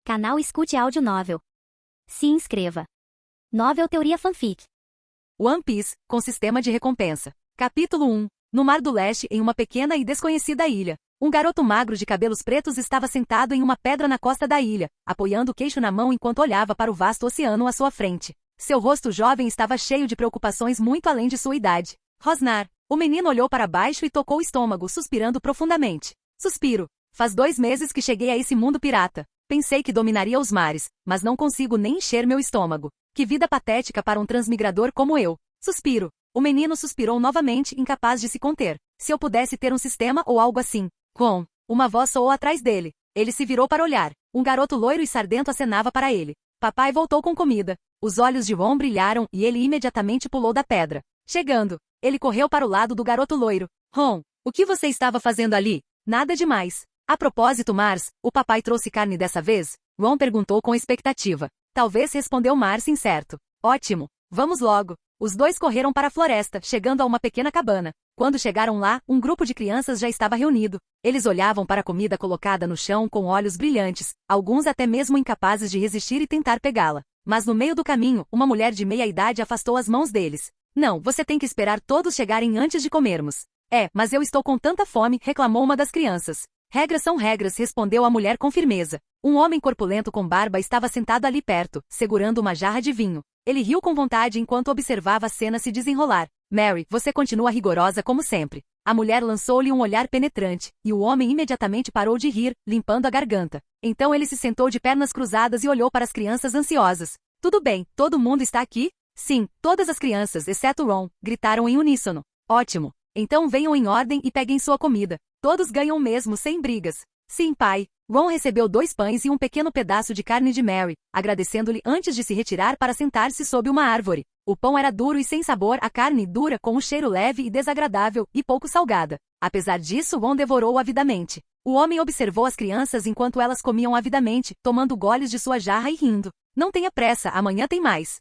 Canal Escute Áudio Novel. Se inscreva. Novel Teoria Fanfic. One Piece, com sistema de recompensa. Capítulo 1. No Mar do Leste, em uma pequena e desconhecida ilha. Um garoto magro de cabelos pretos estava sentado em uma pedra na costa da ilha, apoiando o queixo na mão enquanto olhava para o vasto oceano à sua frente. Seu rosto jovem estava cheio de preocupações muito além de sua idade. Rosnar. O menino olhou para baixo e tocou o estômago, suspirando profundamente. Suspiro. Faz 2 meses que cheguei a esse mundo pirata. Pensei que dominaria os mares, mas não consigo nem encher meu estômago. Que vida patética para um transmigrador como eu. Suspiro. O menino suspirou novamente, incapaz de se conter. Se eu pudesse ter um sistema ou algo assim. Com. Uma voz soou atrás dele. Ele se virou para olhar. Um garoto loiro e sardento acenava para ele. Papai voltou com comida. Os olhos de Ron brilharam e ele imediatamente pulou da pedra. Chegando, ele correu para o lado do garoto loiro. Ron, o que você estava fazendo ali? Nada demais. A propósito, Mars, o papai trouxe carne dessa vez? Ron perguntou com expectativa. Talvez, respondeu Mars incerto. Ótimo. Vamos logo. Os dois correram para a floresta, chegando a uma pequena cabana. Quando chegaram lá, um grupo de crianças já estava reunido. Eles olhavam para a comida colocada no chão com olhos brilhantes, alguns até mesmo incapazes de resistir e tentar pegá-la. Mas no meio do caminho, uma mulher de meia idade afastou as mãos deles. Não, você tem que esperar todos chegarem antes de comermos. Mas eu estou com tanta fome, reclamou uma das crianças. Regras são regras, respondeu a mulher com firmeza. Um homem corpulento com barba estava sentado ali perto, segurando uma jarra de vinho. Ele riu com vontade enquanto observava a cena se desenrolar. Mary, você continua rigorosa como sempre. A mulher lançou-lhe um olhar penetrante, e o homem imediatamente parou de rir, limpando a garganta. Então ele se sentou de pernas cruzadas e olhou para as crianças ansiosas. Tudo bem, todo mundo está aqui? Sim, todas as crianças, exceto Ron, gritaram em uníssono. Ótimo. Então venham em ordem e peguem sua comida. Todos ganham mesmo, sem brigas. Sim, pai. Ron recebeu 2 pães e um pequeno pedaço de carne de Mary, agradecendo-lhe antes de se retirar para sentar-se sob uma árvore. O pão era duro e sem sabor, a carne dura com um cheiro leve e desagradável, e pouco salgada. Apesar disso, Ron devorou avidamente. O homem observou as crianças enquanto elas comiam avidamente, tomando goles de sua jarra e rindo. Não tenha pressa, amanhã tem mais.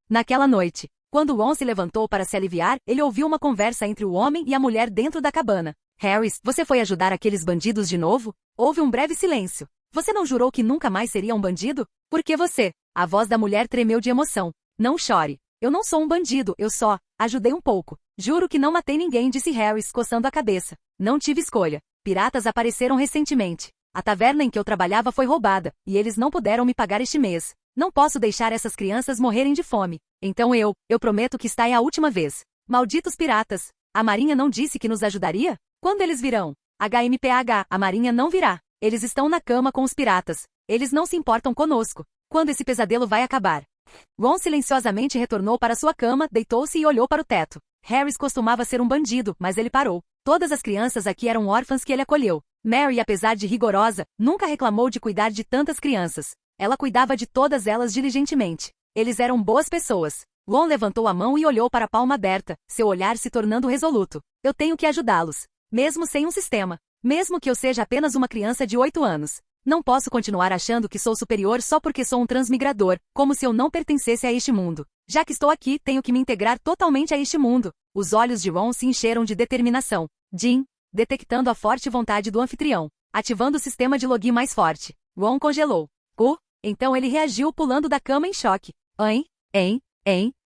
Naquela noite, quando Ron se levantou para se aliviar, ele ouviu uma conversa entre o homem e a mulher dentro da cabana. Harris, você foi ajudar aqueles bandidos de novo? Houve um breve silêncio. Você não jurou que nunca mais seria um bandido? Por que você? A voz da mulher tremeu de emoção. Não chore. Eu não sou um bandido, eu só ajudei um pouco. Juro que não matei ninguém, disse Harris, coçando a cabeça. Não tive escolha. Piratas apareceram recentemente. A taverna em que eu trabalhava foi roubada, e eles não puderam me pagar este mês. Não posso deixar essas crianças morrerem de fome. Então eu prometo que esta é a última vez. Malditos piratas. A Marinha não disse que nos ajudaria? Quando eles virão? HMPH, a Marinha não virá. Eles estão na cama com os piratas. Eles não se importam conosco. Quando esse pesadelo vai acabar? Ron silenciosamente retornou para sua cama, deitou-se e olhou para o teto. Harris costumava ser um bandido, mas ele parou. Todas as crianças aqui eram órfãs que ele acolheu. Mary, apesar de rigorosa, nunca reclamou de cuidar de tantas crianças. Ela cuidava de todas elas diligentemente. Eles eram boas pessoas. Ron levantou a mão e olhou para a palma aberta, seu olhar se tornando resoluto. Eu tenho que ajudá-los. Mesmo sem um sistema. Mesmo que eu seja apenas uma criança de 8 anos. Não posso continuar achando que sou superior só porque sou um transmigrador, como se eu não pertencesse a este mundo. Já que estou aqui, tenho que me integrar totalmente a este mundo. Os olhos de Ron se encheram de determinação. Jim, detectando a forte vontade do anfitrião. Ativando o sistema de login mais forte. Ron congelou. Então ele reagiu pulando da cama em choque.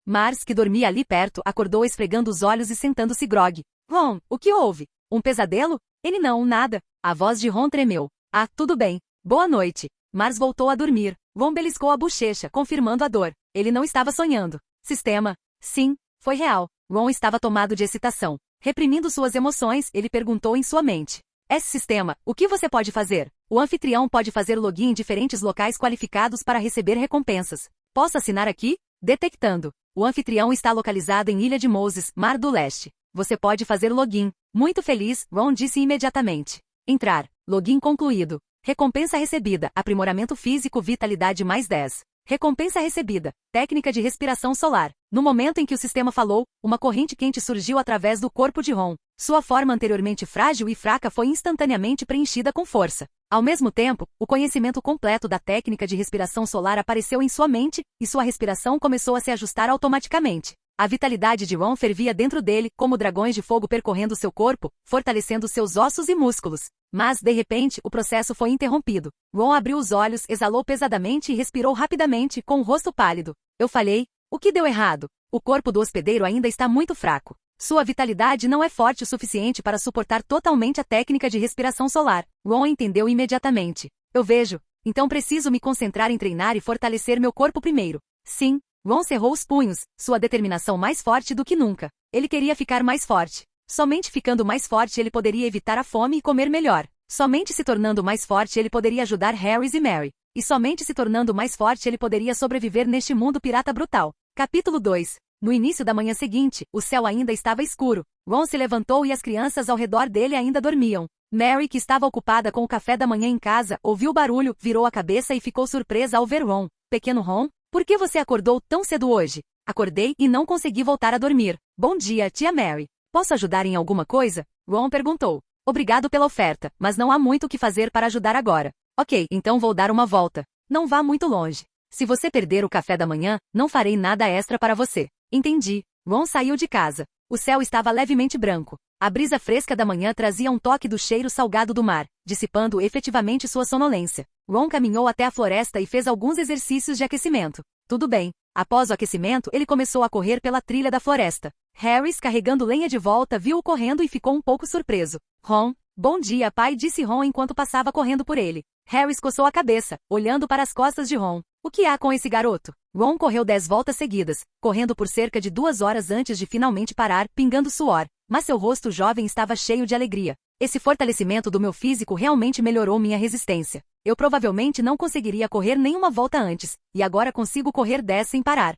Mars, que dormia ali perto, acordou esfregando os olhos e sentando-se grogue. Ron, o que houve? Um pesadelo? Ele não, nada. A voz de Ron tremeu. Ah, tudo bem. Boa noite. Mars voltou a dormir. Ron beliscou a bochecha, confirmando a dor. Ele não estava sonhando. Sistema? Sim, foi real. Ron estava tomado de excitação. Reprimindo suas emoções, ele perguntou em sua mente. Esse sistema, o que você pode fazer? O anfitrião pode fazer login em diferentes locais qualificados para receber recompensas. Posso assinar aqui? Detectando. O anfitrião está localizado em Ilha de Moses, Mar do Leste. Você pode fazer login. Muito feliz, Ron disse imediatamente. Entrar. Login concluído. Recompensa recebida. Aprimoramento físico, vitalidade mais 10. Recompensa recebida. Técnica de respiração solar. No momento em que o sistema falou, uma corrente quente surgiu através do corpo de Ron. Sua forma anteriormente frágil e fraca foi instantaneamente preenchida com força. Ao mesmo tempo, o conhecimento completo da técnica de respiração solar apareceu em sua mente, e sua respiração começou a se ajustar automaticamente. A vitalidade de Ron fervia dentro dele, como dragões de fogo percorrendo seu corpo, fortalecendo seus ossos e músculos. Mas, de repente, o processo foi interrompido. Ron abriu os olhos, exalou pesadamente e respirou rapidamente, com o rosto pálido. Eu falhei. O que deu errado? O corpo do hospedeiro ainda está muito fraco. Sua vitalidade não é forte o suficiente para suportar totalmente a técnica de respiração solar. Ron entendeu imediatamente. Eu vejo. Então preciso me concentrar em treinar e fortalecer meu corpo primeiro. Sim. Ron cerrou os punhos, sua determinação mais forte do que nunca. Ele queria ficar mais forte. Somente ficando mais forte ele poderia evitar a fome e comer melhor. Somente se tornando mais forte ele poderia ajudar Harry e Mary. E somente se tornando mais forte ele poderia sobreviver neste mundo pirata brutal. Capítulo 2. No início da manhã seguinte, o céu ainda estava escuro. Ron se levantou e as crianças ao redor dele ainda dormiam. Mary, que estava ocupada com o café da manhã em casa, ouviu o barulho, virou a cabeça e ficou surpresa ao ver Ron. Pequeno Ron? Por que você acordou tão cedo hoje? Acordei e não consegui voltar a dormir. Bom dia, tia Mary. Posso ajudar em alguma coisa? Ron perguntou. Obrigado pela oferta, mas não há muito o que fazer para ajudar agora. Ok, então vou dar uma volta. Não vá muito longe. Se você perder o café da manhã, não farei nada extra para você. Entendi. Ron saiu de casa. O céu estava levemente branco. A brisa fresca da manhã trazia um toque do cheiro salgado do mar, dissipando efetivamente sua sonolência. Ron caminhou até a floresta e fez alguns exercícios de aquecimento. Tudo bem. Após o aquecimento, ele começou a correr pela trilha da floresta. Harris, carregando lenha de volta, viu-o correndo e ficou um pouco surpreso. Ron, bom dia, pai, disse Ron enquanto passava correndo por ele. Harris coçou a cabeça, olhando para as costas de Ron. O que há com esse garoto? Ron correu 10 voltas seguidas, correndo por cerca de 2 horas antes de finalmente parar, pingando suor. Mas seu rosto jovem estava cheio de alegria. Esse fortalecimento do meu físico realmente melhorou minha resistência. Eu provavelmente não conseguiria correr nenhuma volta antes, e agora consigo correr 10 sem parar.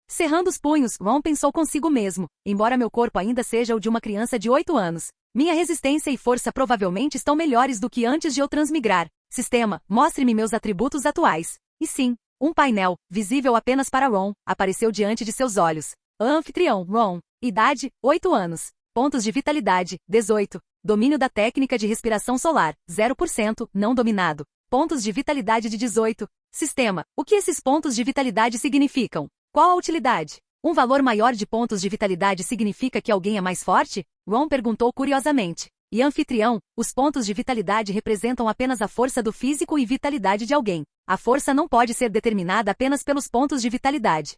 Cerrando os punhos, Ron pensou consigo mesmo. Embora meu corpo ainda seja o de uma criança de 8 anos, minha resistência e força provavelmente estão melhores do que antes de eu transmigrar. Sistema, mostre-me meus atributos atuais. E sim, um painel, visível apenas para Ron, apareceu diante de seus olhos. Anfitrião, Ron. Idade, 8 anos. Pontos de vitalidade, 18. Domínio da técnica de respiração solar, 0%, não dominado. Pontos de vitalidade de 18. Sistema, o que esses pontos de vitalidade significam? Qual a utilidade? Um valor maior de pontos de vitalidade significa que alguém é mais forte? Ron perguntou curiosamente. E anfitrião, os pontos de vitalidade representam apenas a força do físico e vitalidade de alguém. A força não pode ser determinada apenas pelos pontos de vitalidade.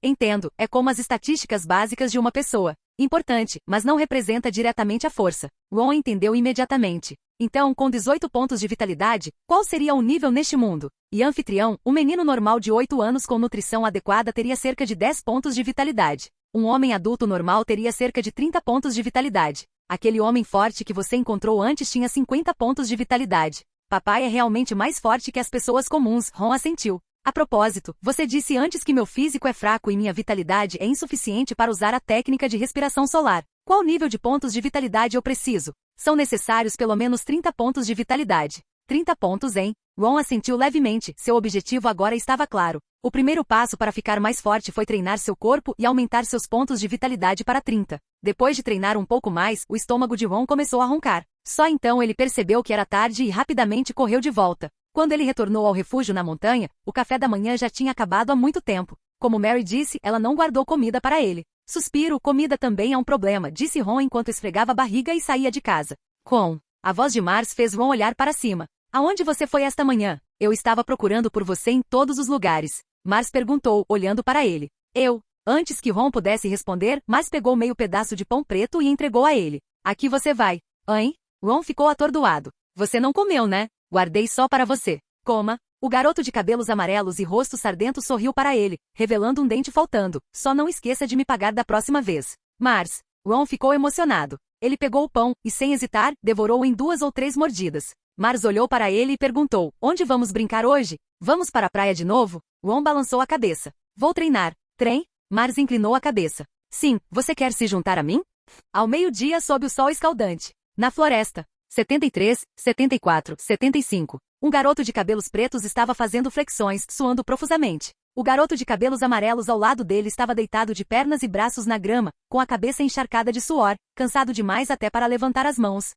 Entendo, é como as estatísticas básicas de uma pessoa. Importante, mas não representa diretamente a força. Ron entendeu imediatamente. Então, com 18 pontos de vitalidade, qual seria o nível neste mundo? E anfitrião, um menino normal de 8 anos com nutrição adequada teria cerca de 10 pontos de vitalidade. Um homem adulto normal teria cerca de 30 pontos de vitalidade. Aquele homem forte que você encontrou antes tinha 50 pontos de vitalidade. Papai é realmente mais forte que as pessoas comuns, Ron assentiu. A propósito, você disse antes que meu físico é fraco e minha vitalidade é insuficiente para usar a técnica de respiração solar. Qual nível de pontos de vitalidade eu preciso? São necessários pelo menos 30 pontos de vitalidade. 30 pontos, hein? Ron assentiu levemente, seu objetivo agora estava claro. O primeiro passo para ficar mais forte foi treinar seu corpo e aumentar seus pontos de vitalidade para 30. Depois de treinar um pouco mais, o estômago de Ron começou a roncar. Só então ele percebeu que era tarde e rapidamente correu de volta. Quando ele retornou ao refúgio na montanha, o café da manhã já tinha acabado há muito tempo. Como Mary disse, ela não guardou comida para ele. Suspiro, comida também é um problema, disse Ron enquanto esfregava a barriga e saía de casa. A voz de Mars fez Ron olhar para cima. Aonde você foi esta manhã? Eu estava procurando por você em todos os lugares. Mars perguntou, olhando para ele. Antes que Ron pudesse responder, Mars pegou meio pedaço de pão preto e entregou a ele. Aqui você vai. Hein? Ron ficou atordoado. Você não comeu, né? Guardei só para você. Coma. O garoto de cabelos amarelos e rosto sardento sorriu para ele, revelando um dente faltando. Só não esqueça de me pagar da próxima vez. Mars. Ron ficou emocionado. Ele pegou o pão e, sem hesitar, devorou-o em 2 ou 3 mordidas. Mars olhou para ele e perguntou, onde vamos brincar hoje? Vamos para a praia de novo? Ron balançou a cabeça. Vou treinar. Trem? Mars inclinou a cabeça. Sim, você quer se juntar a mim? Ao meio-dia sob o sol escaldante. Na floresta. 73, 74, 75. Um garoto de cabelos pretos estava fazendo flexões, suando profusamente. O garoto de cabelos amarelos ao lado dele estava deitado de pernas e braços na grama, com a cabeça encharcada de suor, cansado demais até para levantar as mãos.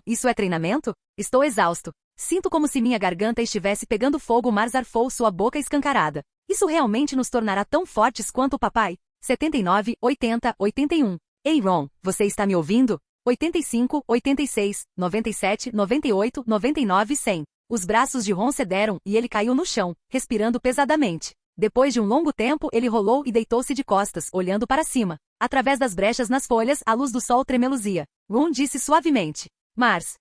Isso é treinamento? Estou exausto. Sinto como se minha garganta estivesse pegando fogo. Mars arfou sua boca escancarada. Isso realmente nos tornará tão fortes quanto o papai? 79, 80, 81. Ei Ron, você está me ouvindo? 85, 86, 97, 98, 99 e 100. Os braços de Ron cederam e ele caiu no chão, respirando pesadamente. Depois de um longo tempo ele rolou e deitou-se de costas, olhando para cima. Através das brechas nas folhas, a luz do sol tremeluzia. Ron disse suavemente. Mars.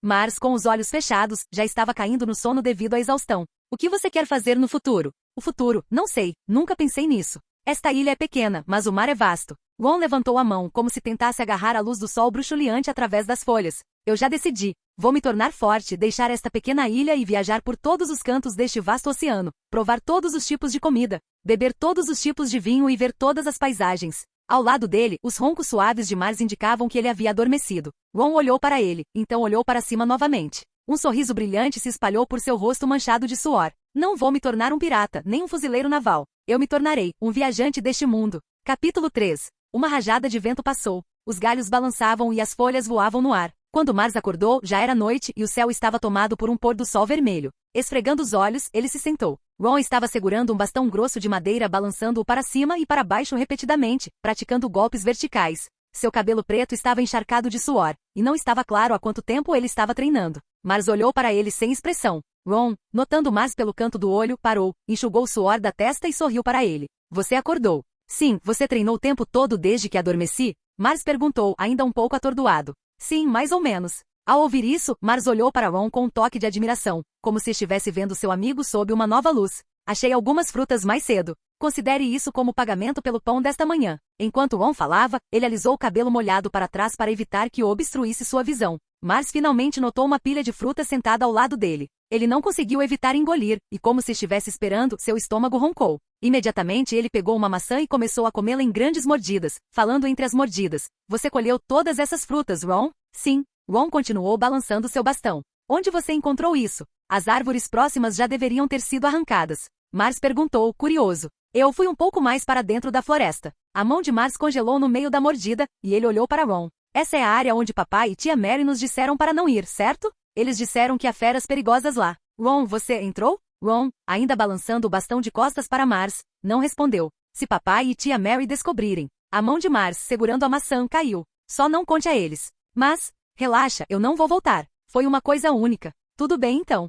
Mars, com os olhos fechados, já estava caindo no sono devido à exaustão. O que você quer fazer no futuro? O futuro, não sei, nunca pensei nisso. Esta ilha é pequena, mas o mar é vasto. Ron levantou a mão, como se tentasse agarrar a luz do sol bruxuleante através das folhas. Eu já decidi. Vou me tornar forte, deixar esta pequena ilha e viajar por todos os cantos deste vasto oceano, provar todos os tipos de comida, beber todos os tipos de vinho e ver todas as paisagens. Ao lado dele, os roncos suaves de Mars indicavam que ele havia adormecido. Ron olhou para ele, então olhou para cima novamente. Um sorriso brilhante se espalhou por seu rosto manchado de suor. Não vou me tornar um pirata, nem um fuzileiro naval. Eu me tornarei um viajante deste mundo. Capítulo 3. Uma rajada de vento passou. Os galhos balançavam e as folhas voavam no ar. Quando Mars acordou, já era noite e o céu estava tomado por um pôr do sol vermelho. Esfregando os olhos, ele se sentou. Ron estava segurando um bastão grosso de madeira, balançando-o para cima e para baixo repetidamente, praticando golpes verticais. Seu cabelo preto estava encharcado de suor, e não estava claro há quanto tempo ele estava treinando. Mars olhou para ele sem expressão. Ron, notando Mars pelo canto do olho, parou, enxugou o suor da testa e sorriu para ele. Você acordou. Sim, você treinou o tempo todo desde que adormeci? Mars perguntou, ainda um pouco atordoado. Sim, mais ou menos. Ao ouvir isso, Mars olhou para Ron com um toque de admiração, como se estivesse vendo seu amigo sob uma nova luz. Achei algumas frutas mais cedo. Considere isso como pagamento pelo pão desta manhã. Enquanto Ron falava, ele alisou o cabelo molhado para trás para evitar que o obstruísse sua visão. Mars finalmente notou uma pilha de frutas sentada ao lado dele. Ele não conseguiu evitar engolir, e como se estivesse esperando, seu estômago roncou. Imediatamente ele pegou uma maçã e começou a comê-la em grandes mordidas, falando entre as mordidas. Você colheu todas essas frutas, Ron? Sim. Ron continuou balançando seu bastão. Onde você encontrou isso? As árvores próximas já deveriam ter sido arrancadas. Mars perguntou, curioso. Eu fui um pouco mais para dentro da floresta. A mão de Mars congelou no meio da mordida, e ele olhou para Ron. Essa é a área onde papai e tia Mary nos disseram para não ir, certo? Eles disseram que há feras perigosas lá. Ron, você entrou? Ron, ainda balançando o bastão de costas para Mars, não respondeu. Se papai e tia Mary descobrirem. A mão de Mars, segurando a maçã, caiu. Só não conte a eles. Mas, relaxa, eu não vou voltar. Foi uma coisa única. Tudo bem então.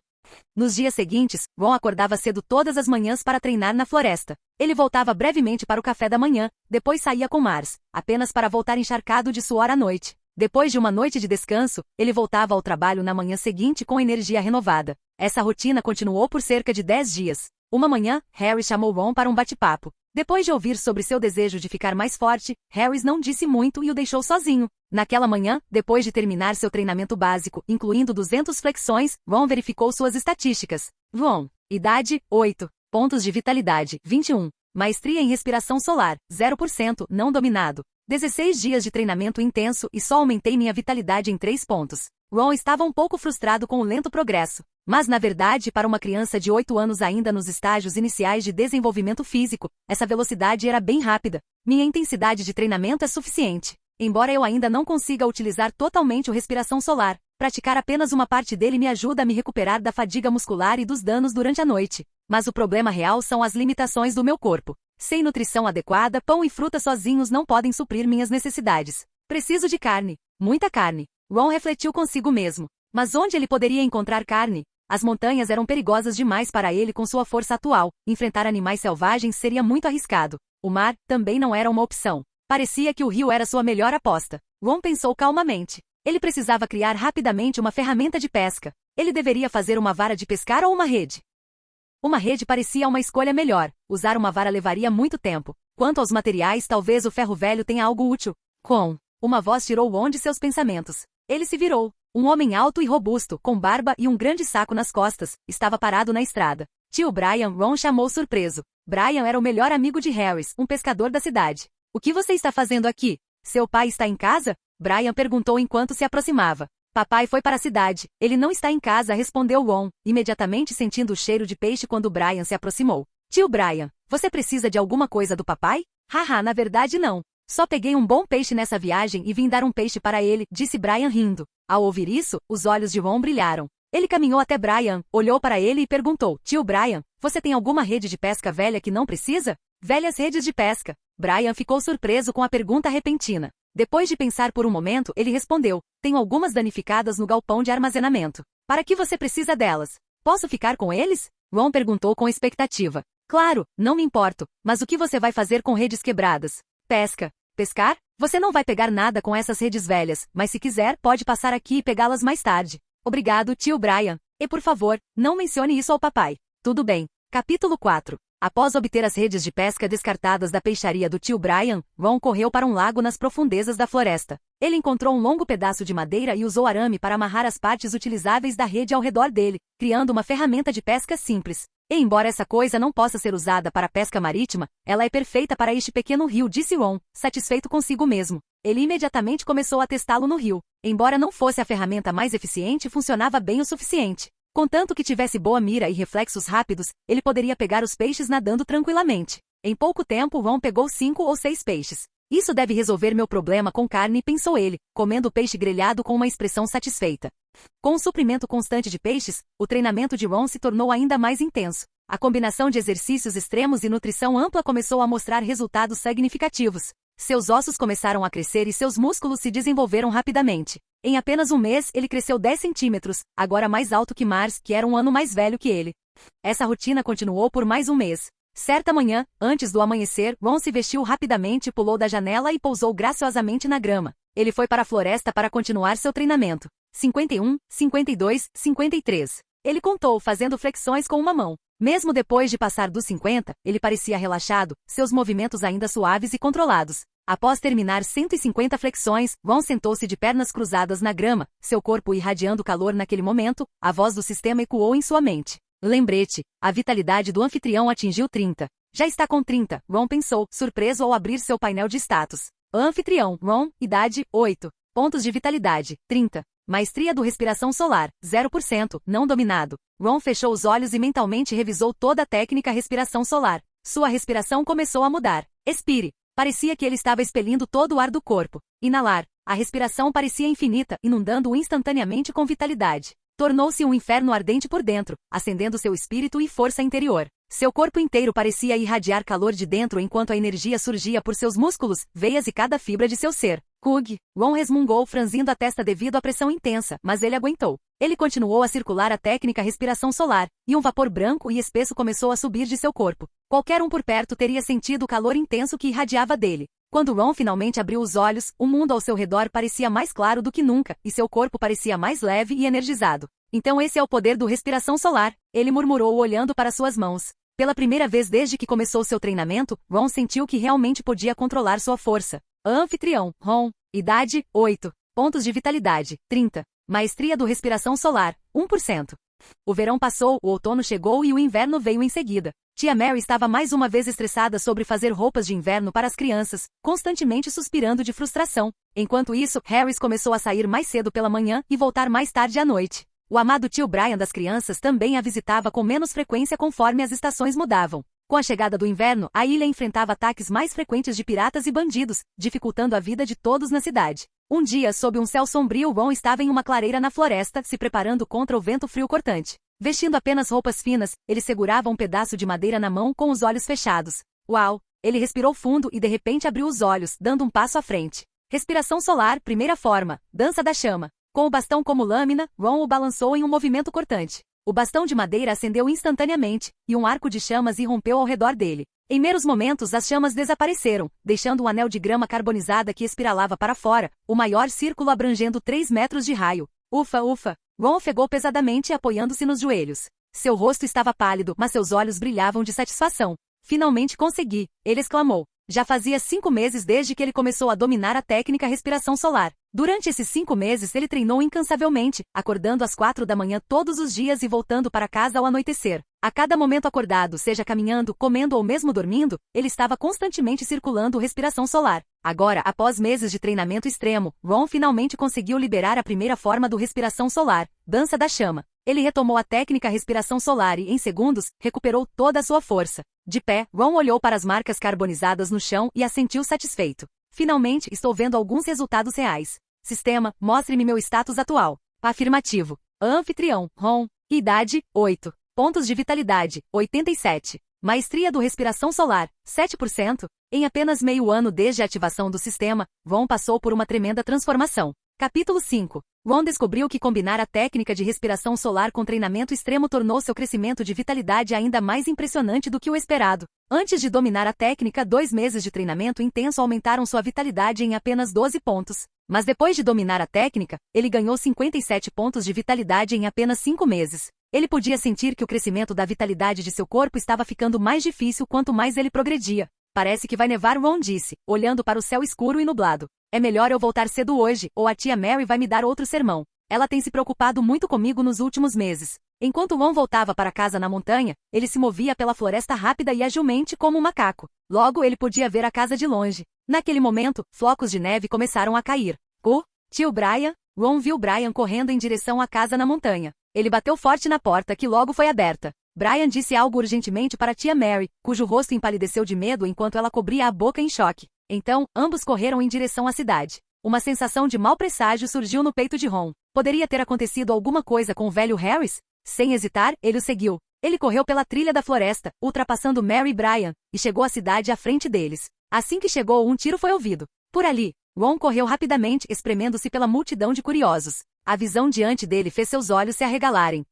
Nos dias seguintes, Ron acordava cedo todas as manhãs para treinar na floresta. Ele voltava brevemente para o café da manhã, depois saía com Mars, apenas para voltar encharcado de suor à noite. Depois de uma noite de descanso, ele voltava ao trabalho na manhã seguinte com energia renovada. Essa rotina continuou por cerca de 10 dias. Uma manhã, Harris chamou Ron para um bate-papo. Depois de ouvir sobre seu desejo de ficar mais forte, Harris não disse muito e o deixou sozinho. Naquela manhã, depois de terminar seu treinamento básico, incluindo 200 flexões, Ron verificou suas estatísticas. Ron, idade, 8. Pontos de vitalidade, 21. Maestria em respiração solar, 0%, não dominado. 16 dias de treinamento intenso e só aumentei minha vitalidade em 3 pontos. Ron estava um pouco frustrado com o lento progresso. Mas na verdade, para uma criança de 8 anos ainda nos estágios iniciais de desenvolvimento físico, essa velocidade era bem rápida. Minha intensidade de treinamento é suficiente. Embora eu ainda não consiga utilizar totalmente o respiração solar, praticar apenas uma parte dele me ajuda a me recuperar da fadiga muscular e dos danos durante a noite. Mas o problema real são as limitações do meu corpo. Sem nutrição adequada, pão e fruta sozinhos não podem suprir minhas necessidades. Preciso de carne. Muita carne. Ron refletiu consigo mesmo. Mas onde ele poderia encontrar carne? As montanhas eram perigosas demais para ele com sua força atual. Enfrentar animais selvagens seria muito arriscado. O mar também não era uma opção. Parecia que o rio era sua melhor aposta. Ron pensou calmamente. Ele precisava criar rapidamente uma ferramenta de pesca. Ele deveria fazer uma vara de pescar ou uma rede? Uma rede parecia uma escolha melhor. Usar uma vara levaria muito tempo. Quanto aos materiais, talvez o ferro velho tenha algo útil. Uma voz tirou Ron de seus pensamentos. Ele se virou. Um homem alto e robusto, com barba e um grande saco nas costas, estava parado na estrada. Tio Brian, Ron chamou surpreso. Brian era o melhor amigo de Harris, um pescador da cidade. O que você está fazendo aqui? Seu pai está em casa? Brian perguntou enquanto se aproximava. Papai foi para a cidade. Ele não está em casa, respondeu Ron, imediatamente sentindo o cheiro de peixe quando Brian se aproximou. Tio Brian, você precisa de alguma coisa do papai? Haha, na verdade não. Só peguei um bom peixe nessa viagem e vim dar um peixe para ele, disse Brian rindo. Ao ouvir isso, os olhos de Ron brilharam. Ele caminhou até Brian, olhou para ele e perguntou, Tio Brian, você tem alguma rede de pesca velha que não precisa? Velhas redes de pesca. Brian ficou surpreso com a pergunta repentina. Depois de pensar por um momento, ele respondeu, tenho algumas danificadas no galpão de armazenamento. Para que você precisa delas? Posso ficar com eles? Ron perguntou com expectativa. Claro, não me importo, mas o que você vai fazer com redes quebradas? Pesca. Pescar? Você não vai pegar nada com essas redes velhas, mas se quiser, pode passar aqui e pegá-las mais tarde. Obrigado, tio Brian. E por favor, não mencione isso ao papai. Tudo bem. Capítulo 4. Após obter as redes de pesca descartadas da peixaria do tio Brian, Ron correu para um lago nas profundezas da floresta. Ele encontrou um longo pedaço de madeira e usou arame para amarrar as partes utilizáveis da rede ao redor dele, criando uma ferramenta de pesca simples. E embora essa coisa não possa ser usada para pesca marítima, ela é perfeita para este pequeno rio, disse Ron, satisfeito consigo mesmo. Ele imediatamente começou a testá-lo no rio. Embora não fosse a ferramenta mais eficiente, funcionava bem o suficiente. Contanto que tivesse boa mira e reflexos rápidos, ele poderia pegar os peixes nadando tranquilamente. Em pouco tempo, Ron pegou 5 ou 6 peixes. Isso deve resolver meu problema com carne, pensou ele, comendo o peixe grelhado com uma expressão satisfeita. Com um suprimento constante de peixes, o treinamento de Ron se tornou ainda mais intenso. A combinação de exercícios extremos e nutrição ampla começou a mostrar resultados significativos. Seus ossos começaram a crescer e seus músculos se desenvolveram rapidamente. Em apenas um mês, ele cresceu 10 centímetros, agora mais alto que Mars, que era um ano mais velho que ele. Essa rotina continuou por mais um mês. Certa manhã, antes do amanhecer, Ron se vestiu rapidamente, pulou da janela e pousou graciosamente na grama. Ele foi para a floresta para continuar seu treinamento. 51, 52, 53. Ele contou, fazendo flexões com uma mão. Mesmo depois de passar dos 50, ele parecia relaxado, seus movimentos ainda suaves e controlados. Após terminar 150 flexões, Ron sentou-se de pernas cruzadas na grama, seu corpo irradiando calor naquele momento, a voz do sistema ecoou em sua mente. Lembrete, a vitalidade do anfitrião atingiu 30. Já está com 30, Ron pensou, surpreso ao abrir seu painel de status. Anfitrião, Ron, idade, 8. Pontos de vitalidade, 30. Maestria do respiração solar, 0%, não dominado. Ron fechou os olhos e mentalmente revisou toda a técnica respiração solar. Sua respiração começou a mudar. Expire. Parecia que ele estava expelindo todo o ar do corpo. Inalar. A respiração parecia infinita, inundando-o instantaneamente com vitalidade. Tornou-se um inferno ardente por dentro, acendendo seu espírito e força interior. Seu corpo inteiro parecia irradiar calor de dentro enquanto a energia surgia por seus músculos, veias e cada fibra de seu ser. Kug. Ron resmungou, franzindo a testa devido à pressão intensa, mas ele aguentou. Ele continuou a circular a técnica respiração solar, e um vapor branco e espesso começou a subir de seu corpo. Qualquer um por perto teria sentido o calor intenso que irradiava dele. Quando Ron finalmente abriu os olhos, o mundo ao seu redor parecia mais claro do que nunca, e seu corpo parecia mais leve e energizado. Então esse é o poder do respiração solar, ele murmurou olhando para suas mãos. Pela primeira vez desde que começou seu treinamento, Ron sentiu que realmente podia controlar sua força. Anfitrião, Ron. Idade, 8. Pontos de vitalidade, 30. Maestria do respiração solar, 1%. O verão passou, o outono chegou e o inverno veio em seguida. Tia Mary estava mais uma vez estressada sobre fazer roupas de inverno para as crianças, constantemente suspirando de frustração. Enquanto isso, Harris começou a sair mais cedo pela manhã e voltar mais tarde à noite. O amado tio Brian das crianças também a visitava com menos frequência conforme as estações mudavam. Com a chegada do inverno, a ilha enfrentava ataques mais frequentes de piratas e bandidos, dificultando a vida de todos na cidade. Um dia, sob um céu sombrio, Ron estava em uma clareira na floresta, se preparando contra o vento frio cortante. Vestindo apenas roupas finas, ele segurava um pedaço de madeira na mão com os olhos fechados. Uau! Ele respirou fundo e de repente abriu os olhos, dando um passo à frente. Respiração solar, primeira forma, dança da chama. Com o bastão como lâmina, Ron o balançou em um movimento cortante. O bastão de madeira acendeu instantaneamente, e um arco de chamas irrompeu ao redor dele. Em meros momentos as chamas desapareceram, deixando um anel de grama carbonizada que espiralava para fora, o maior círculo abrangendo 3 metros de raio. Ufa, ufa! Ron ofegou pesadamente apoiando-se nos joelhos. Seu rosto estava pálido, mas seus olhos brilhavam de satisfação. Finalmente consegui, ele exclamou. Já fazia 5 meses desde que ele começou a dominar a técnica respiração solar. Durante esses 5 meses ele treinou incansavelmente, acordando às 4 da manhã todos os dias e voltando para casa ao anoitecer. A cada momento acordado, seja caminhando, comendo ou mesmo dormindo, ele estava constantemente circulando respiração solar. Agora, após meses de treinamento extremo, Ron finalmente conseguiu liberar a primeira forma do respiração solar, dança da chama. Ele retomou a técnica respiração solar e, em segundos, recuperou toda a sua força. De pé, Ron olhou para as marcas carbonizadas no chão e assentiu satisfeito. Finalmente, estou vendo alguns resultados reais. Sistema, mostre-me meu status atual. Afirmativo. Anfitrião, Ron. Idade, 8. Pontos de vitalidade, 87. Maestria do respiração solar, 7%. Em apenas meio ano desde a ativação do sistema, Ron passou por uma tremenda transformação. Capítulo 5. Ron descobriu que combinar a técnica de respiração solar com treinamento extremo tornou seu crescimento de vitalidade ainda mais impressionante do que o esperado. Antes de dominar a técnica, 2 meses de treinamento intenso aumentaram sua vitalidade em apenas 12 pontos. Mas depois de dominar a técnica, ele ganhou 57 pontos de vitalidade em apenas 5 meses. Ele podia sentir que o crescimento da vitalidade de seu corpo estava ficando mais difícil quanto mais ele progredia. Parece que vai nevar, Ron disse, olhando para o céu escuro e nublado. É melhor eu voltar cedo hoje, ou a tia Mary vai me dar outro sermão. Ela tem se preocupado muito comigo nos últimos meses. Enquanto Ron voltava para casa na montanha, ele se movia pela floresta rápida e agilmente como um macaco. Logo ele podia ver a casa de longe. Naquele momento, flocos de neve começaram a cair. Tio Brian? Ron viu Brian correndo em direção à casa na montanha. Ele bateu forte na porta, que logo foi aberta. Brian disse algo urgentemente para tia Mary, cujo rosto empalideceu de medo enquanto ela cobria a boca em choque. Então, ambos correram em direção à cidade. Uma sensação de mau presságio surgiu no peito de Ron. Poderia ter acontecido alguma coisa com o velho Harris? Sem hesitar, ele o seguiu. Ele correu pela trilha da floresta, ultrapassando Mary e Brian, e chegou à cidade à frente deles. Assim que chegou, um tiro foi ouvido. Por ali, Ron correu rapidamente, espremendo-se pela multidão de curiosos. A visão diante dele fez seus olhos se arregalarem.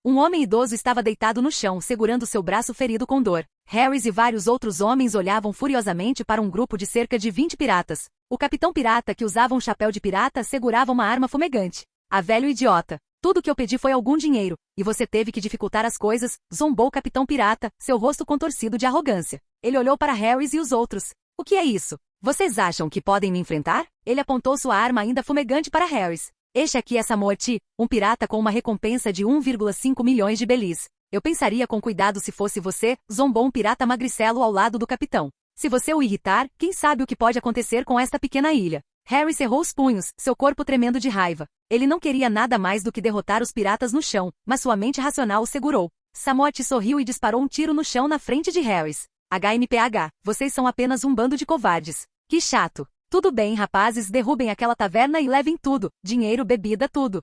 Um homem idoso estava deitado no chão, segurando seu braço ferido com dor. Harris e vários outros homens olhavam furiosamente para um grupo de cerca de 20 piratas. O capitão pirata, que usava um chapéu de pirata, segurava uma arma fumegante. Ah, velho idiota! Tudo que eu pedi foi algum dinheiro, e você teve que dificultar as coisas, zombou o capitão pirata, seu rosto contorcido de arrogância. Ele olhou para Harris e os outros. O que é isso? Vocês acham que podem me enfrentar? Ele apontou sua arma ainda fumegante para Harris. Este aqui é Samoa T, um pirata com uma recompensa de 1,5 milhões de belis. Eu pensaria com cuidado se fosse você, zombou um pirata magricelo ao lado do capitão. Se você o irritar, quem sabe o que pode acontecer com esta pequena ilha. Harry cerrou os punhos, seu corpo tremendo de raiva. Ele não queria nada mais do que derrotar os piratas no chão, mas sua mente racional o segurou. Samoa T sorriu e disparou um tiro no chão na frente de Harris. HMPH, vocês são apenas um bando de covardes. Que chato. Tudo bem, rapazes, derrubem aquela taverna e levem tudo. Dinheiro, bebida, tudo.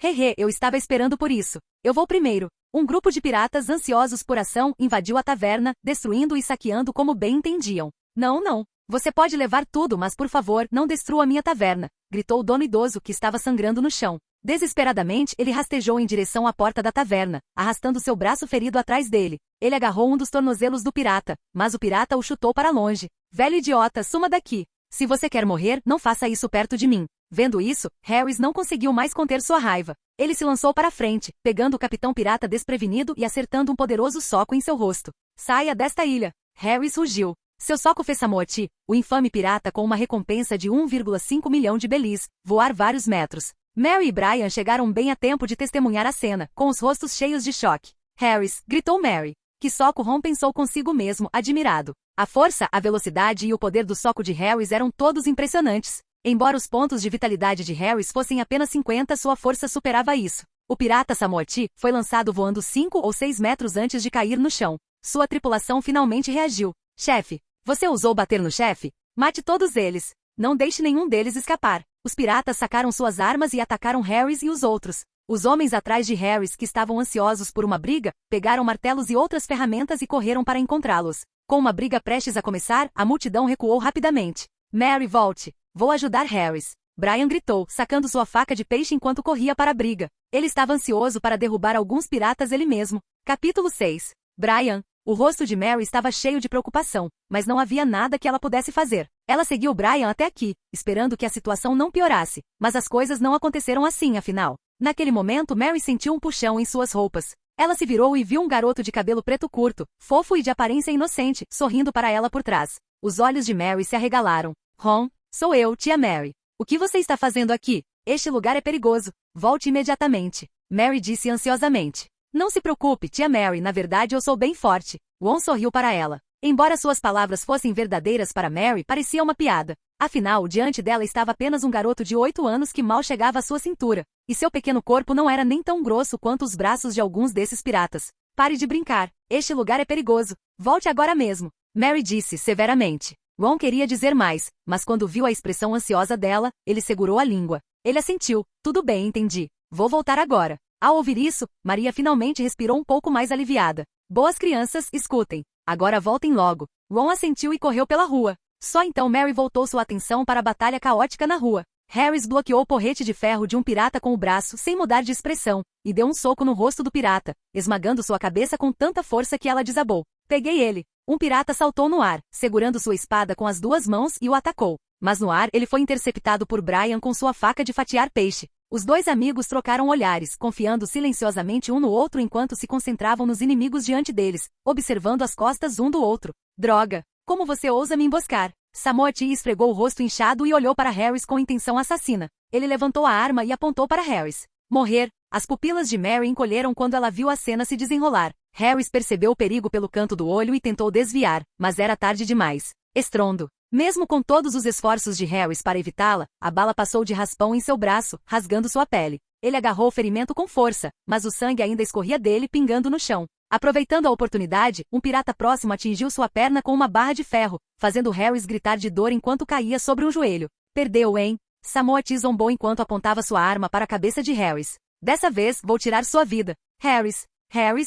Hehe, eu estava esperando por isso. Eu vou primeiro. Um grupo de piratas ansiosos por ação invadiu a taverna, destruindo e saqueando como bem entendiam. Não. Você pode levar tudo, mas por favor, não destrua minha taverna, gritou o dono idoso que estava sangrando no chão. Desesperadamente, ele rastejou em direção à porta da taverna, arrastando seu braço ferido atrás dele. Ele agarrou um dos tornozelos do pirata, mas o pirata o chutou para longe. Velho idiota, suma daqui. Se você quer morrer, não faça isso perto de mim. Vendo isso, Harris não conseguiu mais conter sua raiva. Ele se lançou para frente, pegando o capitão pirata desprevenido e acertando um poderoso soco em seu rosto. Saia desta ilha. Harris rugiu. Seu soco fez Samoa T, o infame pirata com uma recompensa de 1,5 milhão de belis, voar vários metros. Mary e Brian chegaram bem a tempo de testemunhar a cena, com os rostos cheios de choque. Harris, gritou Mary. Que soco, Ron pensou consigo mesmo, admirado. A força, a velocidade e o poder do soco de Harris eram todos impressionantes. Embora os pontos de vitalidade de Harris fossem apenas 50, sua força superava isso. O pirata Samoa T foi lançado voando 5 ou 6 metros antes de cair no chão. Sua tripulação finalmente reagiu. Chefe, você ousou bater no chefe? Mate todos eles. Não deixe nenhum deles escapar. Os piratas sacaram suas armas e atacaram Harris e os outros. Os homens atrás de Harris, que estavam ansiosos por uma briga, pegaram martelos e outras ferramentas e correram para encontrá-los. Com uma briga prestes a começar, a multidão recuou rapidamente. Mary, volte. Vou ajudar Harris. Brian gritou, sacando sua faca de peixe enquanto corria para a briga. Ele estava ansioso para derrubar alguns piratas ele mesmo. Capítulo 6. Brian. O rosto de Mary estava cheio de preocupação, mas não havia nada que ela pudesse fazer. Ela seguiu Brian até aqui, esperando que a situação não piorasse, mas as coisas não aconteceram assim, afinal. Naquele momento, Mary sentiu um puxão em suas roupas. Ela se virou e viu um garoto de cabelo preto curto, fofo e de aparência inocente, sorrindo para ela por trás. Os olhos de Mary se arregalaram. Ron, sou eu, tia Mary. O que você está fazendo aqui? Este lugar é perigoso. Volte imediatamente. Mary disse ansiosamente. Não se preocupe, tia Mary, na verdade eu sou bem forte. Ron sorriu para ela. Embora suas palavras fossem verdadeiras para Mary, parecia uma piada. Afinal, diante dela estava apenas um garoto de 8 anos que mal chegava à sua cintura. E seu pequeno corpo não era nem tão grosso quanto os braços de alguns desses piratas. Pare de brincar. Este lugar é perigoso. Volte agora mesmo. Mary disse severamente. Ron queria dizer mais, mas quando viu a expressão ansiosa dela, ele segurou a língua. Ele assentiu. Tudo bem, entendi. Vou voltar agora. Ao ouvir isso, Maria finalmente respirou um pouco mais aliviada. Boas crianças, escutem. Agora voltem logo. Ron assentiu e correu pela rua. Só então Mary voltou sua atenção para a batalha caótica na rua. Harris bloqueou o porrete de ferro de um pirata com o braço sem mudar de expressão, e deu um soco no rosto do pirata, esmagando sua cabeça com tanta força que ela desabou. Peguei ele. Um pirata saltou no ar, segurando sua espada com as duas mãos e o atacou. Mas no ar ele foi interceptado por Brian com sua faca de fatiar peixe. Os dois amigos trocaram olhares, confiando silenciosamente um no outro enquanto se concentravam nos inimigos diante deles, observando as costas um do outro. Droga! Como você ousa me emboscar? Samoa T. esfregou o rosto inchado e olhou para Harris com intenção assassina. Ele levantou a arma e apontou para Harris. Morrer. As pupilas de Mary encolheram quando ela viu a cena se desenrolar. Harris percebeu o perigo pelo canto do olho e tentou desviar, mas era tarde demais. Estrondo. Mesmo com todos os esforços de Harris para evitá-la, a bala passou de raspão em seu braço, rasgando sua pele. Ele agarrou o ferimento com força, mas o sangue ainda escorria dele pingando no chão. Aproveitando a oportunidade, um pirata próximo atingiu sua perna com uma barra de ferro, fazendo Harris gritar de dor enquanto caía sobre um joelho. Perdeu, hein? Samoa T. zombou enquanto apontava sua arma para a cabeça de Harris. Dessa vez, vou tirar sua vida. Harris,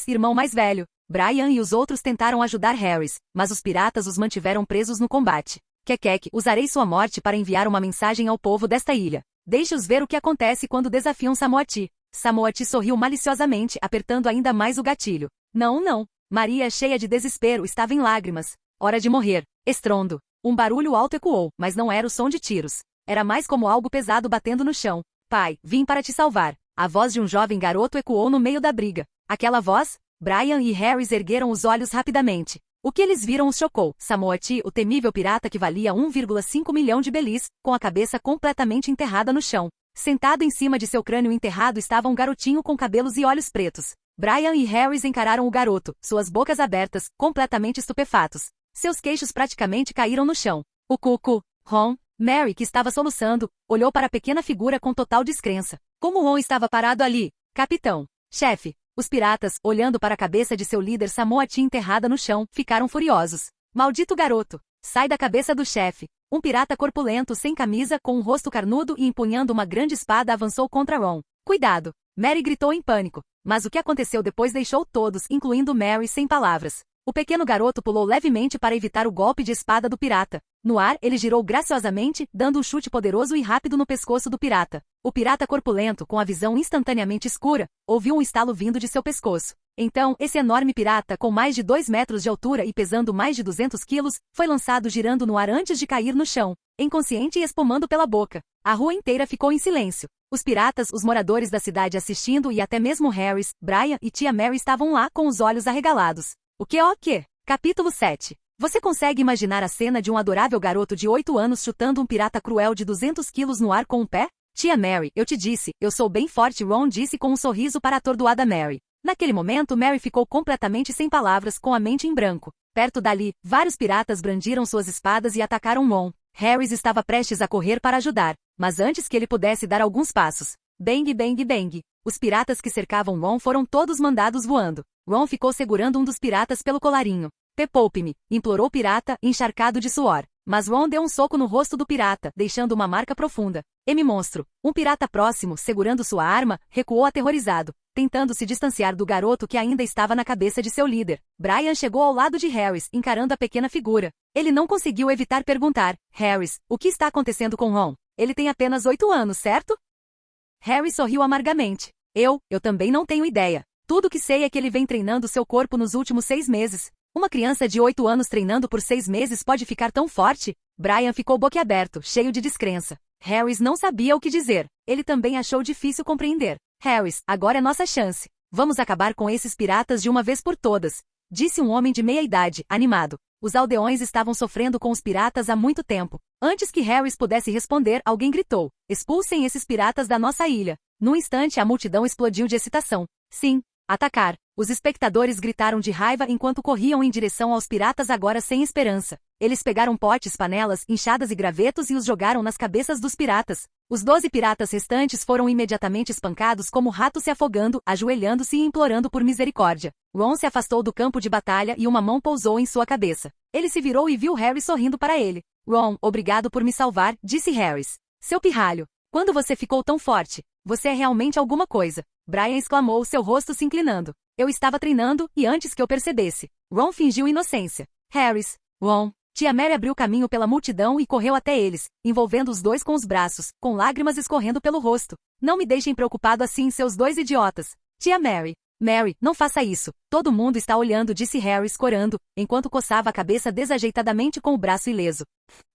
irmão mais velho. Brian e os outros tentaram ajudar Harris, mas os piratas os mantiveram presos no combate. Kekek, usarei sua morte para enviar uma mensagem ao povo desta ilha. Deixe-os ver o que acontece quando desafiam Samoa T. Samoa T. sorriu maliciosamente, apertando ainda mais o gatilho. Não. Maria, cheia de desespero, estava em lágrimas. Hora de morrer. Estrondo. Um barulho alto ecoou, mas não era o som de tiros. Era mais como algo pesado batendo no chão. Pai, vim para te salvar. A voz de um jovem garoto ecoou no meio da briga. Aquela voz? Brian e Harris ergueram os olhos rapidamente. O que eles viram os chocou. Samoa T., o temível pirata que valia 1,5 milhão de belis, com a cabeça completamente enterrada no chão. Sentado em cima de seu crânio enterrado estava um garotinho com cabelos e olhos pretos. Brian e Harris encararam o garoto, suas bocas abertas, completamente estupefatos. Seus queixos praticamente caíram no chão. O cuco. Ron. Mary, que estava soluçando, olhou para a pequena figura com total descrença. Como Ron estava parado ali? Capitão. Chefe. Os piratas, olhando para a cabeça de seu líder Samoa T. enterrada no chão, ficaram furiosos. Maldito garoto! Sai da cabeça do chefe! Um pirata corpulento sem camisa, com um rosto carnudo e empunhando uma grande espada avançou contra Ron. Cuidado! Mary gritou em pânico. Mas o que aconteceu depois deixou todos, incluindo Mary, sem palavras. O pequeno garoto pulou levemente para evitar o golpe de espada do pirata. No ar, ele girou graciosamente, dando um chute poderoso e rápido no pescoço do pirata. O pirata corpulento, com a visão instantaneamente escura, ouviu um estalo vindo de seu pescoço. Então, esse enorme pirata, com mais de 2 metros de altura e pesando mais de 200 quilos, foi lançado girando no ar antes de cair no chão, inconsciente e espumando pela boca. A rua inteira ficou em silêncio. Os piratas, os moradores da cidade assistindo e até mesmo Harris, Brian e tia Mary estavam lá com os olhos arregalados. O que? Capítulo 7. Você consegue imaginar a cena de um adorável garoto de 8 anos chutando um pirata cruel de 200 quilos no ar com um pé? Tia Mary, eu te disse, eu sou bem forte, Ron disse com um sorriso para a atordoada Mary. Naquele momento Mary ficou completamente sem palavras, com a mente em branco. Perto dali, vários piratas brandiram suas espadas e atacaram Ron. Harris estava prestes a correr para ajudar, mas antes que ele pudesse dar alguns passos. Bang, bang, bang. Os piratas que cercavam Ron foram todos mandados voando. Ron ficou segurando um dos piratas pelo colarinho. Poupe-me, implorou o pirata, encharcado de suor. Mas Ron deu um soco no rosto do pirata, deixando uma marca profunda. Monstro. Um pirata próximo, segurando sua arma, recuou aterrorizado, tentando se distanciar do garoto que ainda estava na cabeça de seu líder. Brian chegou ao lado de Harris, encarando a pequena figura. Ele não conseguiu evitar perguntar. Harris, o que está acontecendo com Ron? Ele tem apenas 8 anos, certo? Harris sorriu amargamente. Eu também não tenho ideia. Tudo que sei é que ele vem treinando seu corpo nos últimos 6 meses. Uma criança de 8 anos treinando por 6 meses pode ficar tão forte? Brian ficou boquiaberto, cheio de descrença. Harris não sabia o que dizer. Ele também achou difícil compreender. Harris, agora é nossa chance. Vamos acabar com esses piratas de uma vez por todas, disse um homem de meia idade, animado. Os aldeões estavam sofrendo com os piratas há muito tempo. Antes que Harris pudesse responder, alguém gritou. Expulsem esses piratas da nossa ilha. Num instante a multidão explodiu de excitação. Sim, atacar. Os espectadores gritaram de raiva enquanto corriam em direção aos piratas agora sem esperança. Eles pegaram potes, panelas, enxadas e gravetos e os jogaram nas cabeças dos piratas. Os 12 piratas restantes foram imediatamente espancados como ratos se afogando, ajoelhando-se e implorando por misericórdia. Ron se afastou do campo de batalha e uma mão pousou em sua cabeça. Ele se virou e viu Harris sorrindo para ele. Ron, obrigado por me salvar, disse Harris. Seu pirralho. Quando você ficou tão forte? Você é realmente alguma coisa. Brian exclamou, seu rosto se inclinando. Eu estava treinando, e antes que eu percebesse. Ron fingiu inocência. Harris, Ron. Tia Mary abriu caminho pela multidão e correu até eles, envolvendo os dois com os braços, com lágrimas escorrendo pelo rosto. Não me deixem preocupado assim, seus dois idiotas. Tia Mary. Mary, não faça isso. Todo mundo está olhando, disse Harris corando, enquanto coçava a cabeça desajeitadamente com o braço ileso.